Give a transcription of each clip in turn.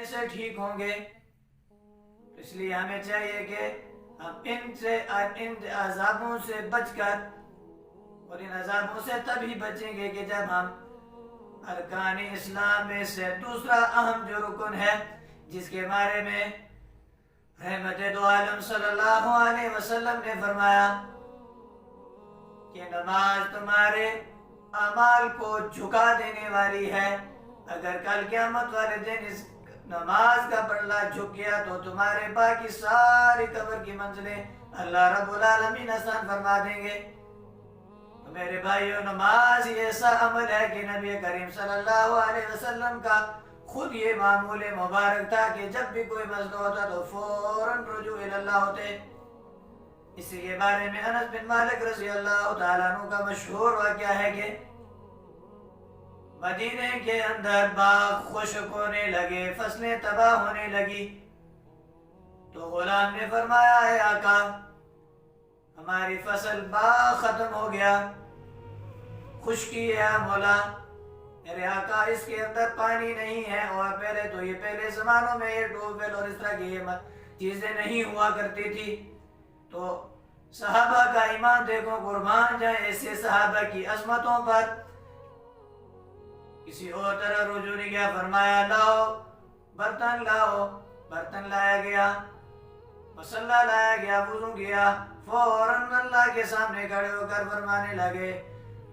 کیسے ٹھیک ہوں گے؟ اس لیے ہمیں چاہیے کہ ہم ان عذابوں سے بچ کر، اور ان عذابوں سے تبھی بچیں گے کہ جب ہم ارکان اسلام میں سے دوسرا اہم جو رکن ہے، جس کے بارے میں رحمت دو عالم صلی اللہ علیہ وسلم نے فرمایا کہ نماز تمہارے اعمال کو جھکا دینے والی ہے، اگر کل قیامت والے دن اس نماز کا پلڑا جھک گیا تو تمہارے باقی ساری قبر کی منزلیں اللہ رب العالمین آسان فرما دیں گے۔ تو میرے بھائیو، نماز ایسا عمل ہے کہ نبی کریم صلی اللہ علیہ وسلم کا خود یہ معمول مبارک تھا کہ جب بھی کوئی مسئلہ ہوتا تو فوراً رجوع اللہ ہوتے۔ اسی کے بارے میں انس بن مالک رضی اللہ تعالیٰ عنہ کا مشہور واقعہ ہے کہ مدینے کے اندر باغ خشک ہونے لگے، فصلیں تباہ ہونے لگی، تو غلام نے فرمایا، اے آقا، ہماری فصل باغ ختم ہو گیا، خشکی ہے مولا، میرے آقا اس کے اندر پانی نہیں ہے، اور پہلے زمانوں میں یہ ٹیوب ویل اور اس طرح کی چیزیں نہیں ہوا کرتی تھی۔ تو صحابہ کا ایمان دیکھو، قربان جائیں ایسے صحابہ کی عظمتوں پر، کسی اور طرح رجوع نہیں کیا، فرمایا لاؤ برتن، لاؤ برتن، لایا گیا، مصلی لایا گیا، وضو کیا، فوراً اللہ کے سامنے کھڑے ہو کر فرمانے لگے،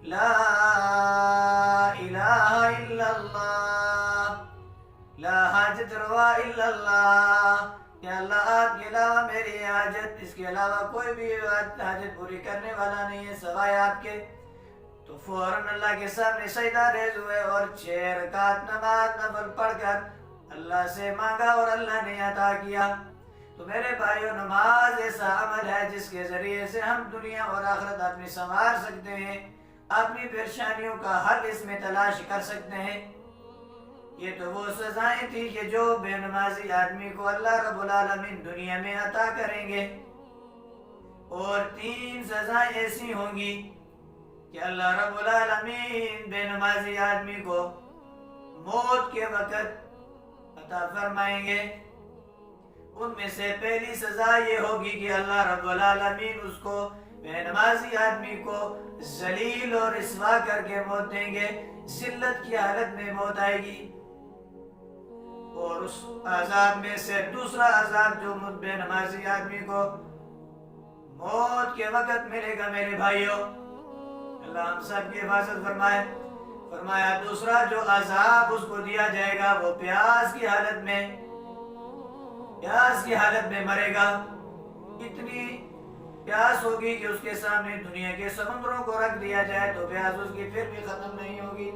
لا الہ الا اللہ، لا حاجت روا الا اللہ، یا اللہ آپ کے علاوہ میری حاجت، اس کے علاوہ کوئی بھی حاجت پوری کرنے والا نہیں ہے سوائے آپ کے۔ تو فوراً اللہ کے سامنے سجدہ ریز ہوئے اور 6 رکعت نماز نفل پڑھ کر اللہ سے مانگا اور اللہ نے عطا کیا۔ تو میرے بھائیو، نماز ایسا عمل ہے جس کے ذریعے سے ہم دنیا اور آخرت اپنی سنوار سکتے ہیں، اپنی پریشانیوں کا حل اس میں تلاش کر سکتے ہیں۔ یہ تو وہ سزائیں تھی کہ جو بے نمازی آدمی کو اللہ رب العالمین دنیا میں عطا کریں گے، اور 3 سزائیں ایسی ہوں گی کہ اللہ رب العالمین بے نمازی آدمی کو موت کے وقت عطا فرمائیں گے۔ ان میں سے پہلی سزا یہ ہوگی کہ اللہ رب العالمین اس کو، بے نمازی آدمی کو، ذلیل اور رسوا کر کے موت دیں گے، ذلت کی حالت میں موت آئے گی۔ اور اس عذاب میں سے دوسرا عذاب جو بے نمازی آدمی کو موت کے وقت ملے گا، میرے بھائیوں، اللہ ہم سب کی حفاظت فرمائے، فرمایا دوسرا جو عذاب اس کو دیا جائے گا وہ پیاس کی حالت میں مرے گا۔ اتنی پیاس ہوگی کہ اس کے سامنے دنیا کے سمندروں کو رکھ دیا جائے تو پیاس اس کی پھر بھی ختم نہیں ہوگی۔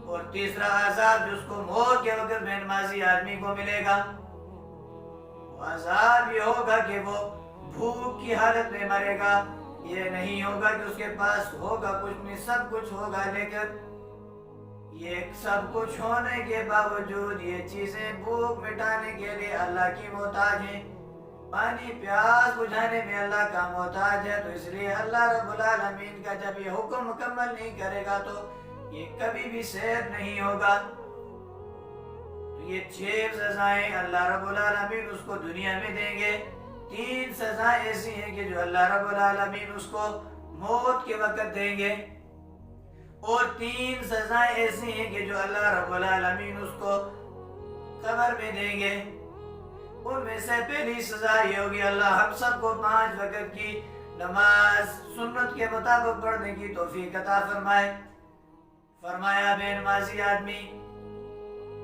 اور تیسرا عذاب جو اس کو موت کے وقت بے نمازی آدمی کو ملے گا، وہ عذاب یہ ہوگا کہ وہ بھوک کی حالت میں مرے گا۔ یہ نہیں ہوگا کہ اس کے پاس ہوگا کچھ نہیں، سب کچھ ہوگا، لیکن یہ سب کچھ ہونے کے باوجود یہ چیزیں بھوک مٹانے کے لیے اللہ کی محتاج ہیں، پانی پیاس بجھانے میں اللہ کا محتاج ہے۔ تو اس لیے اللہ رب العالمین کا جب یہ حکم مکمل نہیں کرے گا تو یہ کبھی بھی صحت نہیں ہوگا۔ تو یہ 6 سزائیں اللہ رب العالمین اس کو دنیا میں دیں گے۔ 3 سزائیں ایسی ہیں کہ جو اللہ رب العالمین اس کو موت کے وقت دیں گے، اور 3 سزائیں ایسی ہیں کہ جو اللہ رب العالمین اس کو قبر میں دیں گے۔ ان میں سے پہلی سزا یہ ہوگی، اللہ ہم سب کو 5 وقت کی نماز سنت کے مطابق پڑھنے کی توفیق عطا فرمائے۔ فرمایا بے نمازی آدمی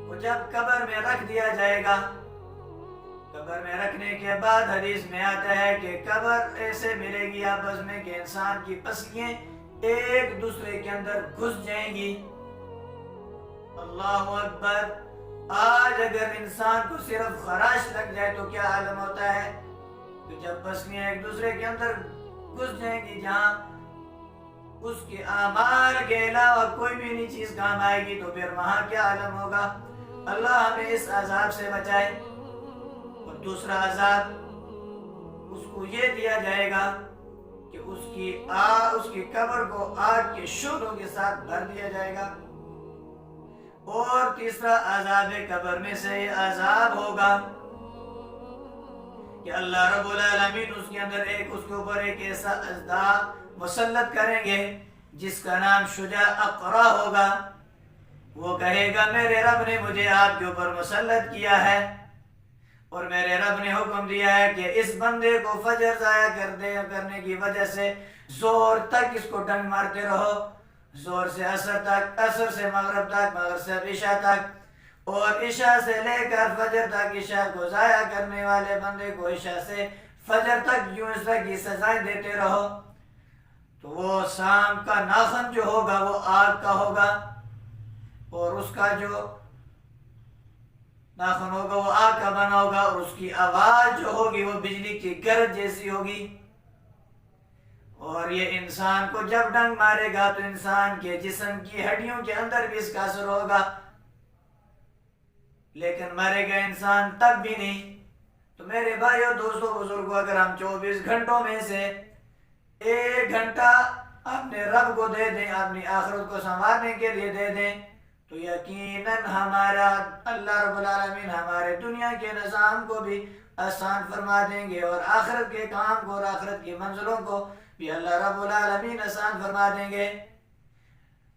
کو جب قبر میں رکھ دیا جائے گا، قبر میں رکھنے کے بعد حدیث میں آتا ہے کہ قبر ایسے ملے گی آپس میں کہ انسان کی پسلیاں ایک دوسرے کے اندر گھس جائیں گی۔ اللہ اکبر! آج اگر انسان کو صرف خراش لگ جائے تو کیا عالم ہوتا ہے، تو جب پسلیاں ایک دوسرے کے اندر گھس جائیں گی، جہاں اس کے اعمال کے علاوہ کوئی بھی نہیں چیز کام آئے گی، تو پھر وہاں کیا عالم ہوگا۔ اللہ ہمیں اس عذاب سے بچائے۔ اور دوسرا عذاب اس کو یہ دیا جائے گا کہ اس کی قبر کو آگ کے شعلوں کے ساتھ بھر دیا جائے گا۔ اور تیسرا عذاب قبر میں سے یہ عذاب ہوگا کہ اللہ رب العالمین اس کے اندر اس کے اوپر ایک ایسا اژدہا مسلط کریں گے جس کا نام شجاع اقرا ہوگا. وہ کہے گا میرے رب نے مجھے آپ کے اوپر مسلط کیا ہے اور میرے رب نے حکم دیا ہے کہ اس بندے کو فجر ضائع کرنے کی وجہ سے زور تک اس کو ڈنگ مارتے رہو، زور سے عصر تک، عصر سے مغرب تک، مغرب سے عشاء تک، اور عشاء سے لے کر فجر تک عشاء کو ضائع کرنے والے بندے کو عشاء سے فجر تک یوں اس طرح کی سزائیں دیتے رہو. تو وہ سام کا ناخن جو ہوگا وہ آگ کا ہوگا اور اس کا جو ناخن ہوگا وہ آگ کا بنا ہوگا اور اس کی آواز جو ہوگی وہ بجلی کی گرج جیسی ہوگی. اور یہ انسان کو جب ڈنگ مارے گا تو انسان کے جسم کی ہڈیوں کے اندر بھی اس کا اثر ہوگا، لیکن مرے گا انسان تب بھی نہیں. تو میرے بھائیو دوستو بزرگو، اگر ہم 24 گھنٹوں میں سے 1 گھنٹہ اپنے رب کو دے دیں، اپنی آخرت کو سنوارنے کے لیے دے دیں، تو یقیناً ہمارا اللہ رب العالمین ہمارے دنیا کے نظام کو بھی آسان فرما دیں گے اور آخرت کے کام کو اور آخرت کی منزلوں کو بھی اللہ رب العالمین آسان فرما دیں گے.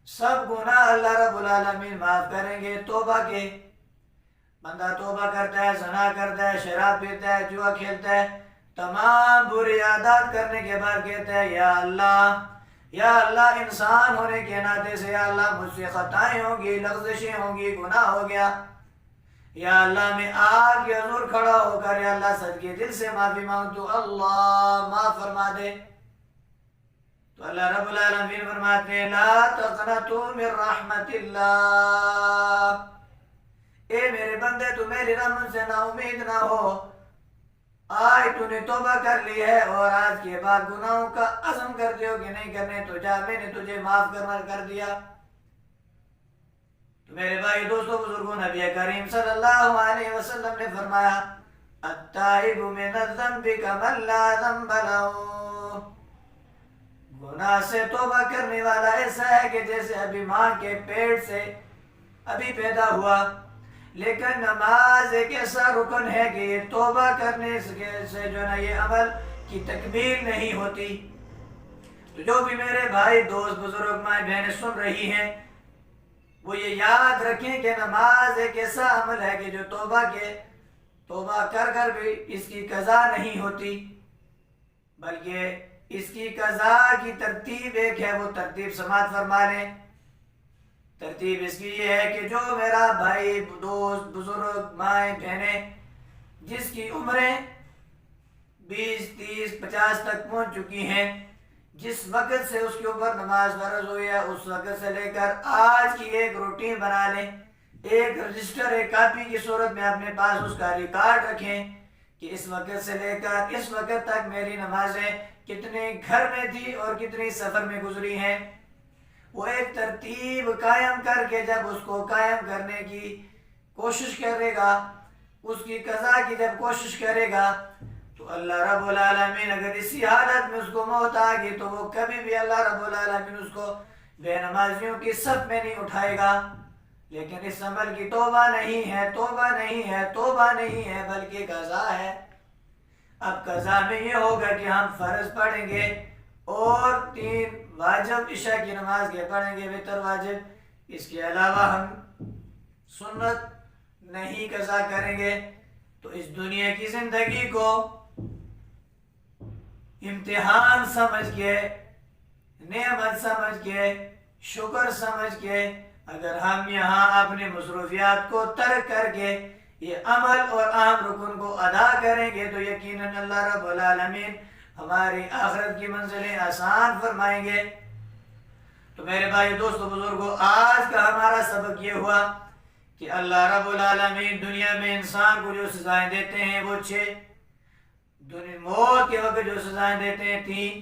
سب گناہ اللہ رب العالمین معاف کریں گے. توبہ کے بندہ توبہ کرتا ہے، زنا کرتا ہے، شراب پیتا ہے، جوا کھیلتا ہے، تمام بری عادات کرنے کے بعد کہتا ہے یا اللہ انسان ہونے کے ناطے سے یا اللہ مجھ سے خطائیں ہوں گی، لغزشیں ہوں گی، گناہ ہو گیا، یا اللہ میں آگ کے حضور کھڑا ہو کر یا اللہ صدقے دل سے معافی مانگ تو اللہ معاف فرما دے. تو اللہ رب العالمین فرماتے ہیں لا تقنطوا من رحمت اللہ، اے میرے بندے تو میری رحمت سے نا امید نہ ہو. آج تو نے توبہ کر لی ہے اور آج کے بعد گناہوں کا عزم کرتے ہو کہ نہیں کرنے، تو جا میں نے تجھے معاف کر دیا. تو میرے بھائی دوستو بزرگوں، نبی کریم صلی اللہ علیہ وسلم نے فرمایا التائب من الذنب کمن لا ذنب له، گناہ سے توبہ کرنے والا ایسا ہے کہ جیسے ابھی ماں کے پیٹ سے ابھی پیدا ہوا. لیکن نماز ایک ایسا رکن ہے کہ یہ توبہ کرنے سے جو نا یہ عمل کی تکمیل نہیں ہوتی. تو جو بھی میرے بھائی دوست بزرگ مائیں بہنیں سن رہی ہیں وہ یہ یاد رکھیں کہ نماز ایک ایسا عمل ہے کہ جو توبہ کر کر بھی اس کی قضا نہیں ہوتی، بلکہ اس کی قضا کی ترتیب ایک ہے. وہ ترتیب سماعت فرما لیں. ترتیب اس کی یہ ہے کہ جو میرا بھائی دوست بزرگ مائیں بہنیں جس کی عمریں 20 30 50 تک پہنچ چکی ہیں، جس وقت سے اس کے اوپر نماز فرض ہوئی ہے اس وقت سے لے کر آج کی ایک روٹین بنا لیں، ایک رجسٹر ایک کاپی کی صورت میں اپنے پاس اس کا ریکارڈ رکھیں کہ اس وقت سے لے کر اس وقت تک میری نمازیں کتنے گھر میں تھی اور کتنی سفر میں گزری ہیں. وہ ایک ترتیب قائم کر کے جب اس کو قائم کرنے کی کوشش کرے گا، اس کی قضا کی جب کوشش کرے گا، تو اللہ رب العالمین اگر اسی حالت میں اس کو موت آ گئی تو وہ کبھی بھی اللہ رب العالمین اس کو بے نمازیوں کی صف میں نہیں اٹھائے گا. لیکن اس عمل کی توبہ نہیں ہے، توبہ نہیں ہے، توبہ نہیں ہے، بلکہ قضا ہے. اب قضا میں یہ ہوگا کہ ہم فرض پڑھیں گے اور 3 واجب عشاء کی نماز کے پڑھیں گے، وتر واجب. اس کے علاوہ ہم سنت نہیں قضا کریں گے. تو اس دنیا کی زندگی کو امتحان سمجھ کے، نعمت سمجھ کے، شکر سمجھ کے اگر ہم یہاں اپنی مصروفیات کو ترک کر کے یہ عمل اور عام رکن کو ادا کریں گے تو یقیناً اللہ رب العالمین ہماری آخرت کی منزلیں آسان فرمائیں گے. تو میرے بھائی دوستو بزرگوں، آج کا ہمارا سبق یہ ہوا کہ اللہ رب العالمین دنیا میں انسان کو جو سزائیں دیتے ہیں وہ 6، موت کے وقت جو سزائیں دیتے ہیں 3،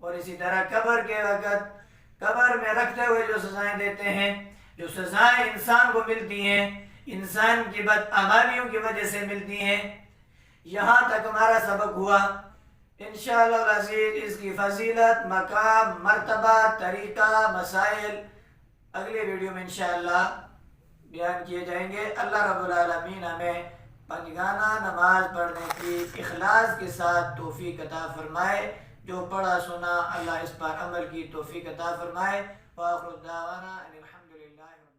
اور اسی طرح قبر کے وقت قبر میں رکھتے ہوئے جو سزائیں دیتے ہیں. جو سزائیں انسان کو ملتی ہیں انسان کی بدعمالیوں کی وجہ سے ملتی ہیں. یہاں تک ہمارا سبق ہوا. انشاءاللہ العزیز اس کی فضیلت، مقام، مرتبہ، طریقہ، مسائل اگلے ویڈیو میں انشاءاللہ بیان کیے جائیں گے۔ اللہ رب العالمین ہمیں پنجگانہ نماز پڑھنے کی اخلاص کے ساتھ توفیق عطا فرمائے۔ جو پڑھا سنا اللہ اس پر عمل کی توفیق عطا فرمائے۔ وآخر دعوانا ان الحمد للہ۔